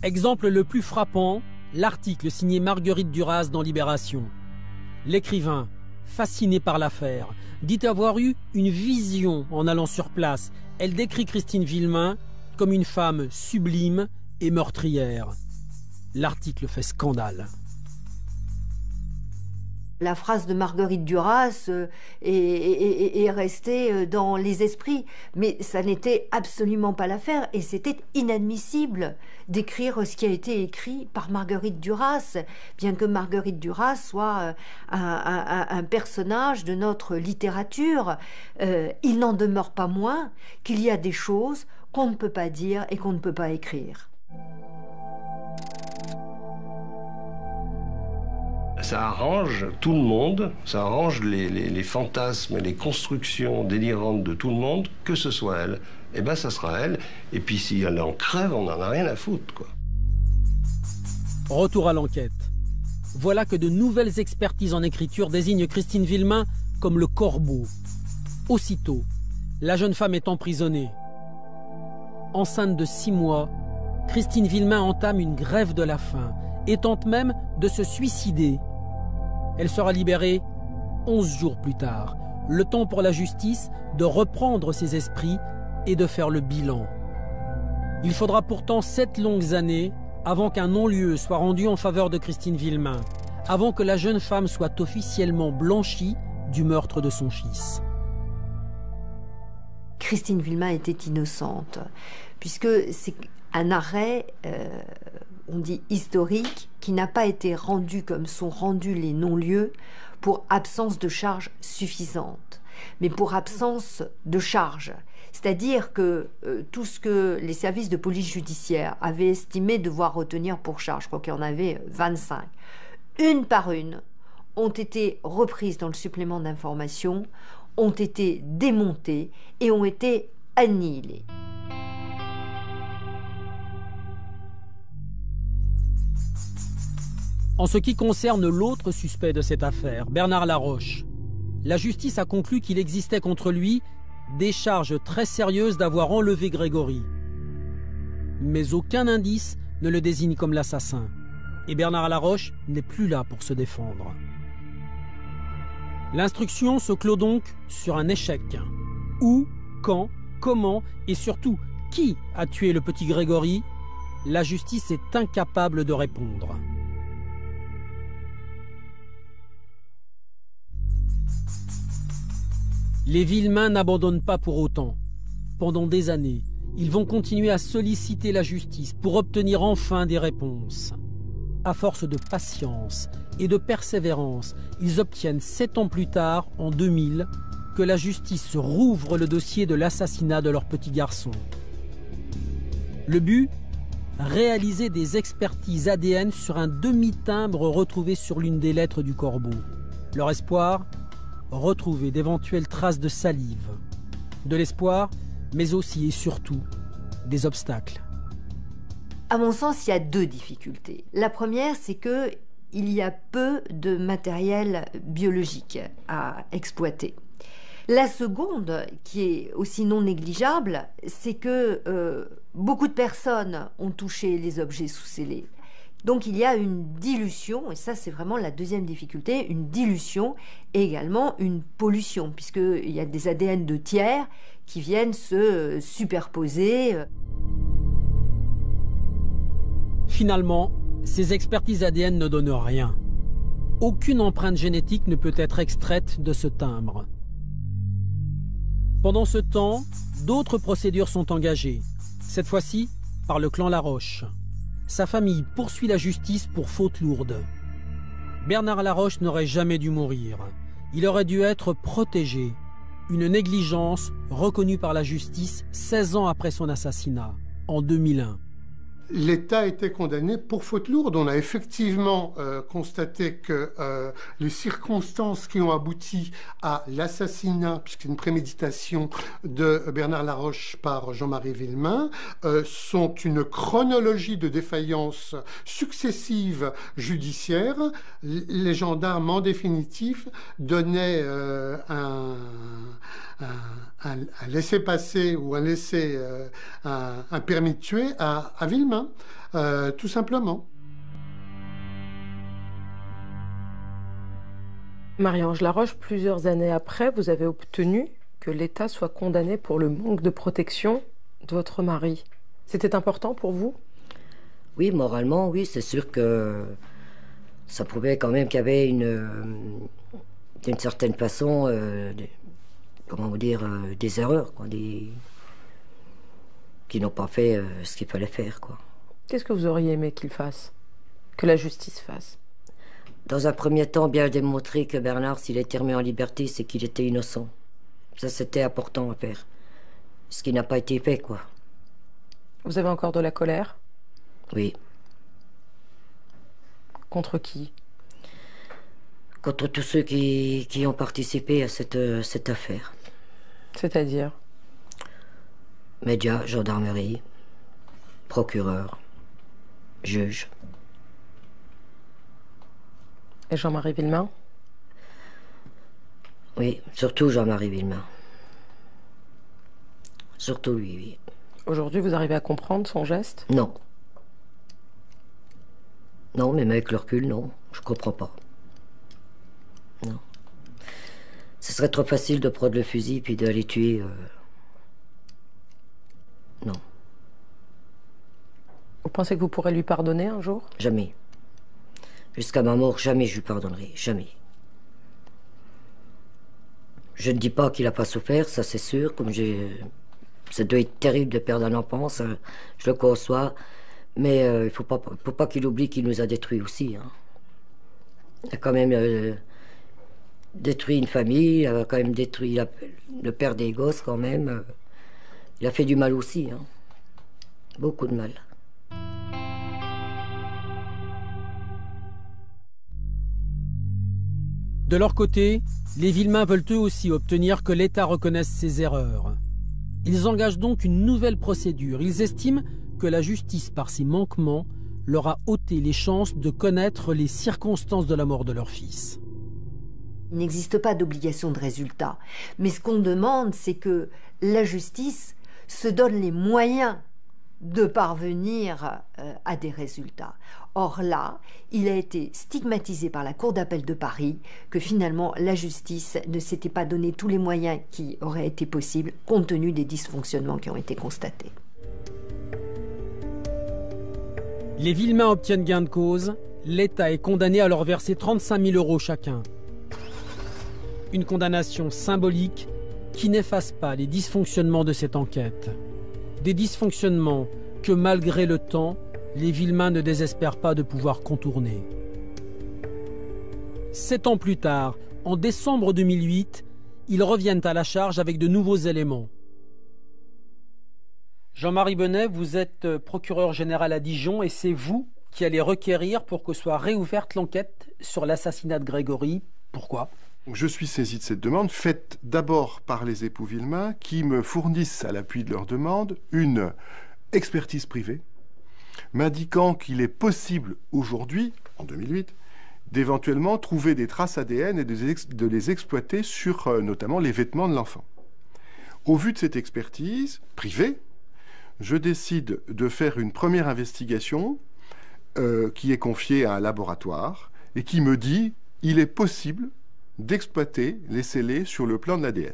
Exemple le plus frappant, l'article signé Marguerite Duras dans Libération. L'écrivain, fasciné par l'affaire, dit avoir eu une vision en allant sur place. Elle décrit Christine Villemain comme une femme sublime et meurtrière. L'article fait scandale. La phrase de Marguerite Duras est restée dans les esprits, mais ça n'était absolument pas l'affaire et c'était inadmissible d'écrire ce qui a été écrit par Marguerite Duras, bien que Marguerite Duras soit un personnage de notre littérature. Il n'en demeure pas moins qu'il y a des choses qu'on ne peut pas dire et qu'on ne peut pas écrire. Ça arrange tout le monde, ça arrange les fantasmes et les constructions délirantes de tout le monde, que ce soit elle. Eh bien, ça sera elle. Et puis, si elle en crève, on n'en a rien à foutre, quoi. Retour à l'enquête. Voilà que de nouvelles expertises en écriture désignent Christine Villemain comme le corbeau. Aussitôt, la jeune femme est emprisonnée. Enceinte de 6 mois, Christine Villemain entame une grève de la faim et tente même de se suicider. Elle sera libérée 11 jours plus tard. Le temps pour la justice de reprendre ses esprits et de faire le bilan. Il faudra pourtant 7 longues années avant qu'un non-lieu soit rendu en faveur de Christine Villemain, avant que la jeune femme soit officiellement blanchie du meurtre de son fils. Christine Villemain était innocente, puisque c'est un arrêt, on dit historique, qui n'a pas été rendu comme sont rendus les non-lieux pour absence de charge suffisante, mais pour absence de charge. C'est-à-dire que tout ce que les services de police judiciaire avaient estimé devoir retenir pour charge, je crois qu'il y en avait 25, une par une, ont été reprises dans le supplément d'information, ont été démontées et ont été annihilées. En ce qui concerne l'autre suspect de cette affaire, Bernard Laroche, la justice a conclu qu'il existait contre lui des charges très sérieuses d'avoir enlevé Grégory. Mais aucun indice ne le désigne comme l'assassin. Et Bernard Laroche n'est plus là pour se défendre. L'instruction se clôt donc sur un échec. Où, quand, comment et surtout qui a tué le petit Grégory? La justice est incapable de répondre. Les Villemain n'abandonnent pas pour autant. Pendant des années, ils vont continuer à solliciter la justice pour obtenir enfin des réponses. À force de patience et de persévérance, ils obtiennent 7 ans plus tard, en 2000, que la justice rouvre le dossier de l'assassinat de leur petit garçon. Le but ? Réaliser des expertises ADN sur un demi-timbre retrouvé sur l'une des lettres du corbeau. Leur espoir ? Retrouver d'éventuelles traces de salive. De l'espoir, mais aussi et surtout des obstacles. À mon sens, il y a 2 difficultés. La première, c'est que il y a peu de matériel biologique à exploiter. La seconde, qui est aussi non négligeable, c'est que beaucoup de personnes ont touché les objets sous scellés. Donc il y a une dilution, et ça c'est vraiment la deuxième difficulté, une dilution et également une pollution, puisqu'il y a des ADN de tiers qui viennent se superposer. Finalement, ces expertises ADN ne donnent rien. Aucune empreinte génétique ne peut être extraite de ce timbre. Pendant ce temps, d'autres procédures sont engagées, cette fois-ci par le clan Laroche. Sa famille poursuit la justice pour faute lourde. Bernard Laroche n'aurait jamais dû mourir. Il aurait dû être protégé. Une négligence reconnue par la justice 16 ans après son assassinat, en 2001. L'État a été condamné pour faute lourde. On a effectivement constaté que les circonstances qui ont abouti à l'assassinat, puisque c'est une préméditation de Bernard Laroche par Jean-Marie Villemain, sont une chronologie de défaillances successives judiciaires. Les gendarmes, en définitive, donnaient un laissez-passer ou un permis de tuer à Villemain, tout simplement. Marie-Ange Laroche, plusieurs années après, vous avez obtenu que l'État soit condamné pour le manque de protection de votre mari. C'était important pour vous? Oui, moralement, oui, c'est sûr que ça prouvait quand même qu'il y avait d'une certaine façon, comment vous dire, des erreurs, quoi, qui n'ont pas fait ce qu'il fallait faire, quoi. Qu'est-ce que vous auriez aimé qu'il fasse? Que la justice fasse? Dans un premier temps, bien démontrer que Bernard, s'il a été remis en liberté, c'est qu'il était innocent. Ça, c'était important à faire. Ce qui n'a pas été fait, quoi. Vous avez encore de la colère? Oui. Contre qui? Contre tous ceux qui ont participé à cette affaire. C'est-à-dire? Médias, gendarmerie, procureur, juge. Et Jean-Marie Villemain? Oui, surtout Jean-Marie Villemain. Surtout lui, oui. Aujourd'hui, vous arrivez à comprendre son geste? Non. Non, même avec le recul, non. Je comprends pas. Non. Ce serait trop facile de prendre le fusil puis d'aller tuer. Non. Vous pensez que vous pourrez lui pardonner un jour? Jamais. Jusqu'à ma mort, jamais je lui pardonnerai. Jamais. Je ne dis pas qu'il n'a pas souffert, ça c'est sûr. Ça doit être terrible de perdre un enfant, ça, je le conçois. Mais il ne faut pas qu'il oublie qu'il nous a détruits aussi. Hein. Il a quand même détruit une famille, il a quand même détruit le père des gosses quand même. Il a fait du mal aussi. Hein. Beaucoup de mal. De leur côté, les Villemain veulent eux aussi obtenir que l'État reconnaisse ses erreurs. Ils engagent donc une nouvelle procédure. Ils estiment que la justice, par ses manquements, leur a ôté les chances de connaître les circonstances de la mort de leur fils. Il n'existe pas d'obligation de résultat. Mais ce qu'on demande, c'est que la justice se donne les moyens de parvenir à des résultats. Or là, il a été stigmatisé par la Cour d'appel de Paris que finalement la justice ne s'était pas donné tous les moyens qui auraient été possibles compte tenu des dysfonctionnements qui ont été constatés. Les Villemain obtiennent gain de cause. L'État est condamné à leur verser 35 000 € chacun. Une condamnation symbolique, qui n'effacent pas les dysfonctionnements de cette enquête. Des dysfonctionnements que, malgré le temps, les Villemain ne désespèrent pas de pouvoir contourner. 7 ans plus tard, en décembre 2008, ils reviennent à la charge avec de nouveaux éléments. Jean-Marie Benet, vous êtes procureur général à Dijon et c'est vous qui allez requérir pour que soit réouverte l'enquête sur l'assassinat de Grégory. Pourquoi ? Je suis saisi de cette demande, faite d'abord par les époux Villemain, qui me fournissent, à l'appui de leur demande, une expertise privée, m'indiquant qu'il est possible aujourd'hui, en 2008, d'éventuellement trouver des traces ADN et de les exploiter sur notamment les vêtements de l'enfant. Au vu de cette expertise privée, je décide de faire une première investigation qui est confiée à un laboratoire et qui me dit il est possible d'exploiter les scellés sur le plan de l'ADN.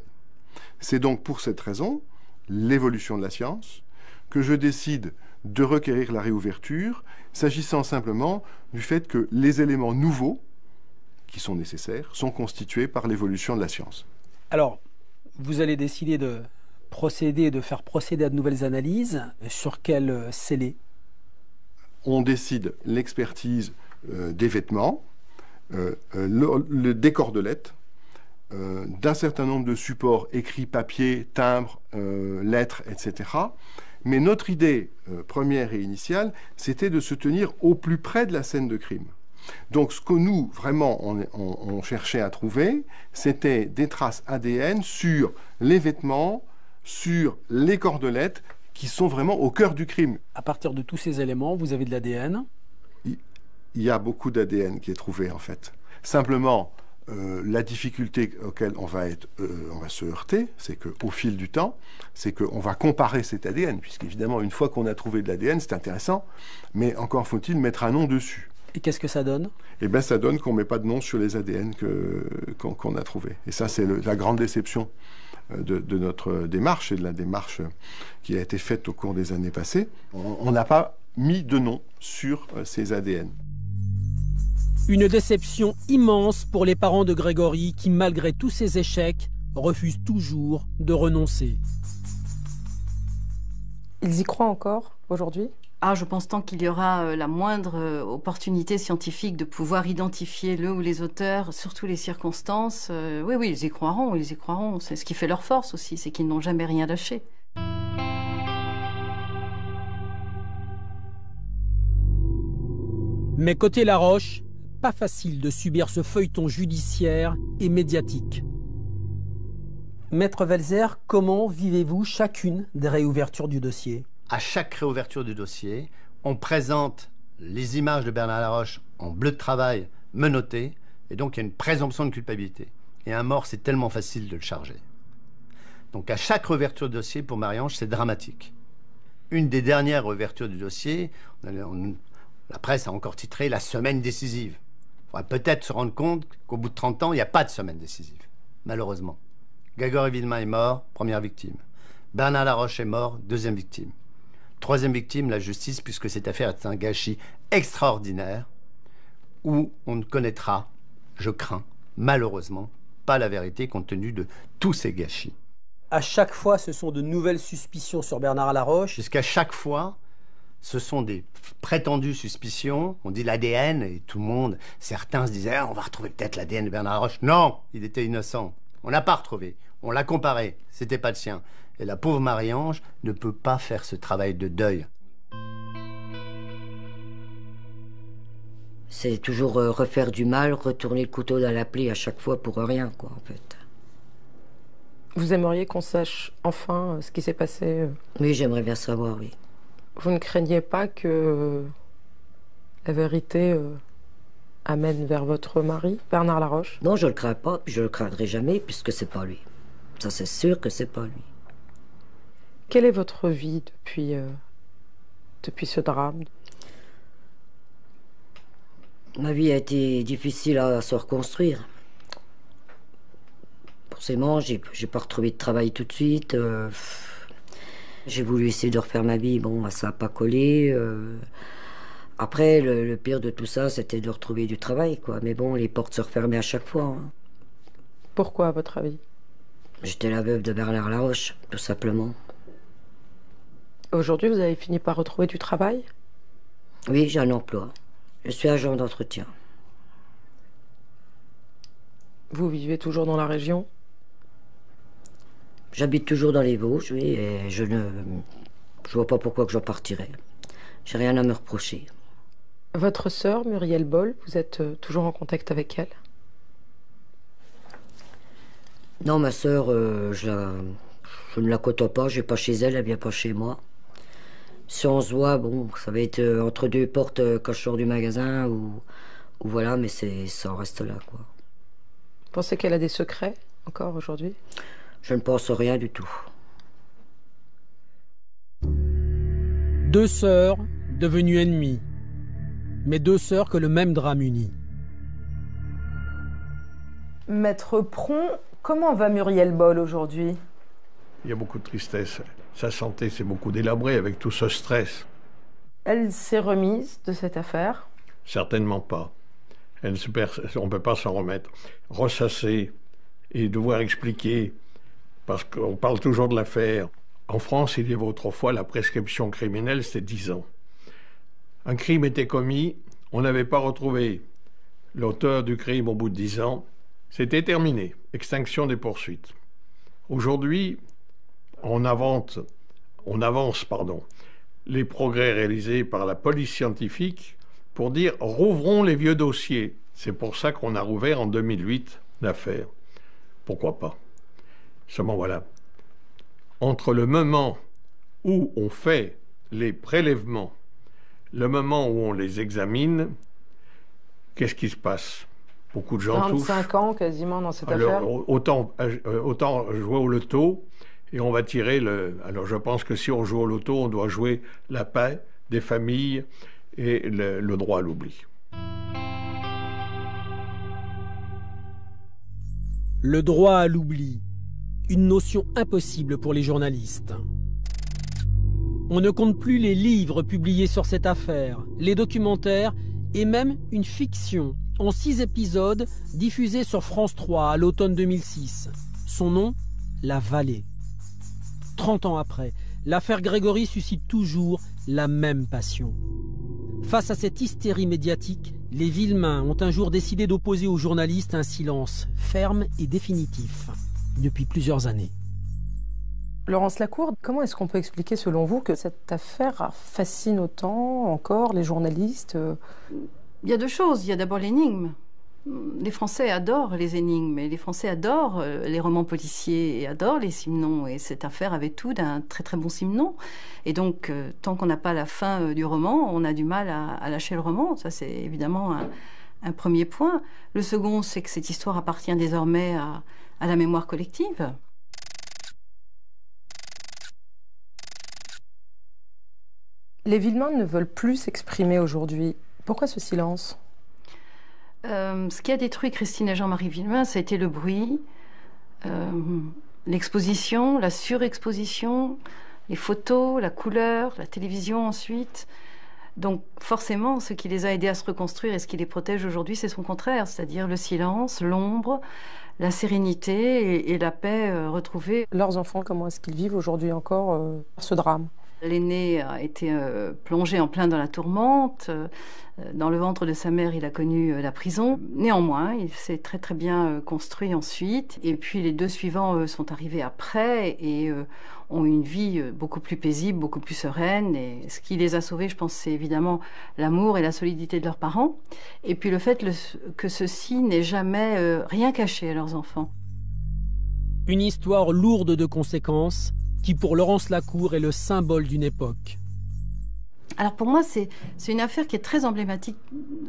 C'est donc pour cette raison, l'évolution de la science, que je décide de requérir la réouverture, s'agissant simplement du fait que les éléments nouveaux qui sont nécessaires sont constitués par l'évolution de la science. Alors, vous allez décider de faire procéder à de nouvelles analyses. Sur quel scellé ? On décide l'expertise des vêtements, des cordelettes, d'un certain nombre de supports écrits, papier, timbres, lettres, etc. Mais notre idée première et initiale, c'était de se tenir au plus près de la scène de crime. Donc ce que nous, vraiment, on cherchait à trouver, c'était des traces ADN sur les vêtements, sur les cordelettes, qui sont vraiment au cœur du crime. À partir de tous ces éléments, vous avez de l'ADN ? Il y a beaucoup d'ADN qui est trouvé, en fait. Simplement, la difficulté auquel on va se heurter, c'est qu'au fil du temps, c'est qu'on va comparer cet ADN, puisqu'évidemment, une fois qu'on a trouvé de l'ADN, c'est intéressant, mais encore faut-il mettre un nom dessus. Et qu'est-ce que ça donne ? Eh bien, ça donne qu'on ne met pas de nom sur les ADN qu'on a trouvés. Et ça, c'est la grande déception de notre démarche et de la démarche qui a été faite au cours des années passées. On n'a pas mis de nom sur ces ADN. Une déception immense pour les parents de Grégory qui, malgré tous ses échecs, refusent toujours de renoncer. Ils y croient encore aujourd'hui ? Je pense tant qu'il y aura la moindre opportunité scientifique de pouvoir identifier le ou les auteurs, surtout les circonstances, oui, ils y croiront. C'est ce qui fait leur force aussi, c'est qu'ils n'ont jamais rien lâché. Mais côté Laroche, pas facile de subir ce feuilleton judiciaire et médiatique. Maître Welser, comment vivez-vous chacune des réouvertures du dossier ? À chaque réouverture du dossier, on présente les images de Bernard Laroche en bleu de travail menotté, et donc il y a une présomption de culpabilité. Et un mort, c'est tellement facile de le charger. Donc à chaque réouverture de dossier, pour Marie-Ange, c'est dramatique. Une des dernières réouvertures du dossier, la presse a encore titré « La semaine décisive ». Il faudrait peut-être se rendre compte qu'au bout de 30 ans, il n'y a pas de semaine décisive, malheureusement. Grégory Villemain est mort, première victime. Bernard Laroche est mort, deuxième victime. Troisième victime, la justice, puisque cette affaire est un gâchis extraordinaire où on ne connaîtra, je crains, malheureusement, pas la vérité compte tenu de tous ces gâchis. À chaque fois, ce sont de nouvelles suspicions sur Bernard Laroche. Jusqu'à chaque fois, ce sont des prétendues suspicions. On dit l'ADN et tout le monde, certains se disaient on va retrouver peut-être l'ADN de Bernard Laroche. Non, il était innocent. On l'a pas retrouvé. On l'a comparé. C'était pas le sien. Et la pauvre Marie-Ange ne peut pas faire ce travail de deuil. C'est toujours refaire du mal, retourner le couteau dans la plaie à chaque fois pour rien, quoi, en fait. Vous aimeriez qu'on sache enfin ce qui s'est passé ? Oui, j'aimerais bien savoir, oui. Vous ne craignez pas que la vérité amène vers votre mari, Bernard Laroche ? Non, je le crains pas, puis je le craindrai jamais, puisque c'est pas lui. Ça, c'est sûr que c'est pas lui. Quelle est votre vie depuis ce drame ? Ma vie a été difficile à se reconstruire. Forcément, j'ai pas retrouvé de travail tout de suite. J'ai voulu essayer de refaire ma vie. Bon, ça n'a pas collé. Après, le pire de tout ça, c'était de retrouver du travail, quoi. Mais bon, les portes se refermaient à chaque fois. Hein. Pourquoi, à votre avis ? J'étais la veuve de Bernard Laroche, tout simplement. Aujourd'hui, vous avez fini par retrouver du travail? Oui, j'ai un emploi. Je suis agent d'entretien. Vous vivez toujours dans la région? J'habite toujours dans les Vosges, oui, et je vois pas pourquoi que j'en partirais. J'ai rien à me reprocher. Votre sœur, Muriel Boll, vous êtes toujours en contact avec elle? Non, ma sœur, je ne la côtoie pas, je vais pas chez elle, elle vient pas chez moi. Si on se voit, bon, ça va être entre deux portes quand je sors du magasin, ou voilà, mais ça en reste là, quoi. Vous pensez qu'elle a des secrets, encore aujourd'hui? Je ne pense rien du tout. Deux sœurs devenues ennemies, mais deux sœurs que le même drame unit. Maître Pron, comment va Muriel Boll aujourd'hui? Il y a beaucoup de tristesse. Sa santé s'est beaucoup délabrée avec tout ce stress. Elle s'est remise de cette affaire? Certainement pas. On ne peut pas s'en remettre. Ressasser et devoir expliquer, parce qu'on parle toujours de l'affaire. En France, il y avait autrefois la prescription criminelle, c'était 10 ans. Un crime était commis, on n'avait pas retrouvé l'auteur du crime au bout de 10 ans. C'était terminé, extinction des poursuites. Aujourd'hui, on avance les progrès réalisés par la police scientifique pour dire « rouvrons les vieux dossiers ». C'est pour ça qu'on a rouvert en 2008 l'affaire. Pourquoi pas? Seulement voilà, entre le moment où on fait les prélèvements, le moment où on les examine, qu'est-ce qui se passe? Beaucoup de gens touchent. 25 ans quasiment dans cette affaire. Autant jouer au loto et on va tirer le... Alors je pense que si on joue au loto, on doit jouer la paix des familles et le droit à l'oubli. Le droit à l'oubli, une notion impossible pour les journalistes. On ne compte plus les livres publiés sur cette affaire, les documentaires et même une fiction en 6 épisodes diffusée sur France 3 à l'automne 2006. Son nom, La Vallée. 30 ans après, l'affaire Grégory suscite toujours la même passion. Face à cette hystérie médiatique, les Villemains ont un jour décidé d'opposer aux journalistes un silence ferme et définitif, depuis plusieurs années. Laurence Lacour, comment est-ce qu'on peut expliquer selon vous que cette affaire fascine autant encore les journalistes? Il y a deux choses. Il y a d'abord l'énigme. Les Français adorent les énigmes et les Français adorent les romans policiers et adorent les Simenon. Et cette affaire avait tout d'un très très bon Simenon. Et donc, tant qu'on n'a pas la fin du roman, on a du mal à lâcher le roman. Ça, c'est évidemment un premier point. Le second, c'est que cette histoire appartient désormais à la mémoire collective. Les Villemains ne veulent plus s'exprimer aujourd'hui. Pourquoi ce silence? Ce qui a détruit Christine et Jean-Marie Villemain, ça a été le bruit, l'exposition, la surexposition, les photos, la couleur, la télévision ensuite. Donc forcément, ce qui les a aidés à se reconstruire et ce qui les protège aujourd'hui, c'est son contraire, c'est-à-dire le silence, l'ombre, la sérénité et la paix retrouvée. Leurs enfants, comment est-ce qu'ils vivent aujourd'hui encore ce drame? L'aîné a été plongé en plein dans la tourmente. Dans le ventre de sa mère, il a connu la prison. Néanmoins, il s'est très très bien construit ensuite. Et puis les deux suivants sont arrivés après et ont une vie beaucoup plus paisible, beaucoup plus sereine. Et ce qui les a sauvés, je pense, c'est évidemment l'amour et la solidité de leurs parents. Et puis le fait que ceux-ci n'aient jamais rien caché à leurs enfants. Une histoire lourde de conséquences qui, pour Laurence Lacour, est le symbole d'une époque. Alors pour moi, c'est une affaire qui est très emblématique,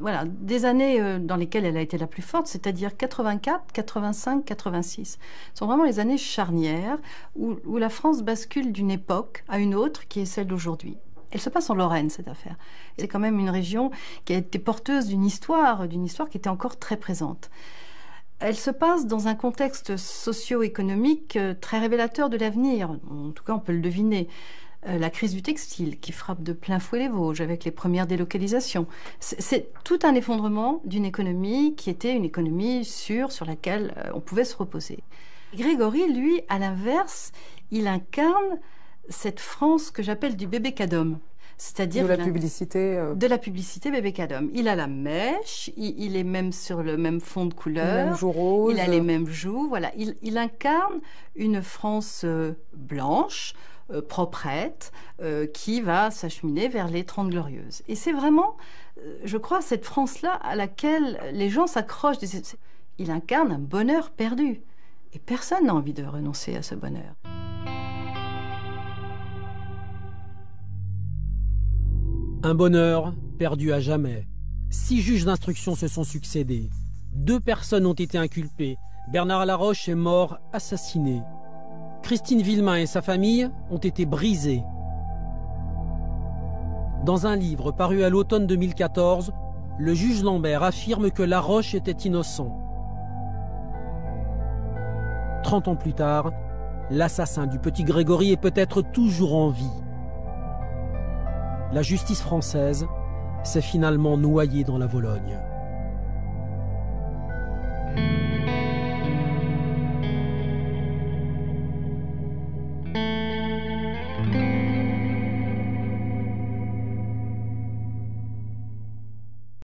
voilà, des années dans lesquelles elle a été la plus forte, c'est-à-dire 84, 85, 86. Ce sont vraiment les années charnières où la France bascule d'une époque à une autre qui est celle d'aujourd'hui. Elle se passe en Lorraine, cette affaire. C'est quand même une région qui a été porteuse d'une histoire qui était encore très présente. Elle se passe dans un contexte socio-économique très révélateur de l'avenir. En tout cas, on peut le deviner. La crise du textile qui frappe de plein fouet les Vosges avec les premières délocalisations. C'est tout un effondrement d'une économie qui était une économie sûre sur laquelle on pouvait se reposer. Grégory, lui, à l'inverse, il incarne cette France que j'appelle du bébé Cadom. C'est-à-dire de la publicité. De la publicité bébé Cadom. Il a la mèche, il est même sur le même fond de couleur. Les mêmes joues roses. Il a les mêmes joues. Voilà. Il incarne une France blanche, proprette, qui va s'acheminer vers les 30 Glorieuses. Et c'est vraiment, je crois, cette France-là à laquelle les gens s'accrochent. Il incarne un bonheur perdu. Et personne n'a envie de renoncer à ce bonheur. Un bonheur perdu à jamais. 6 juges d'instruction se sont succédés. 2 personnes ont été inculpées. Bernard Laroche est mort assassiné. Christine Villemain et sa famille ont été brisées. Dans un livre paru à l'automne 2014, le juge Lambert affirme que Laroche était innocent. 30 ans plus tard, l'assassin du petit Grégory est peut-être toujours en vie. La justice française s'est finalement noyée dans la Vologne.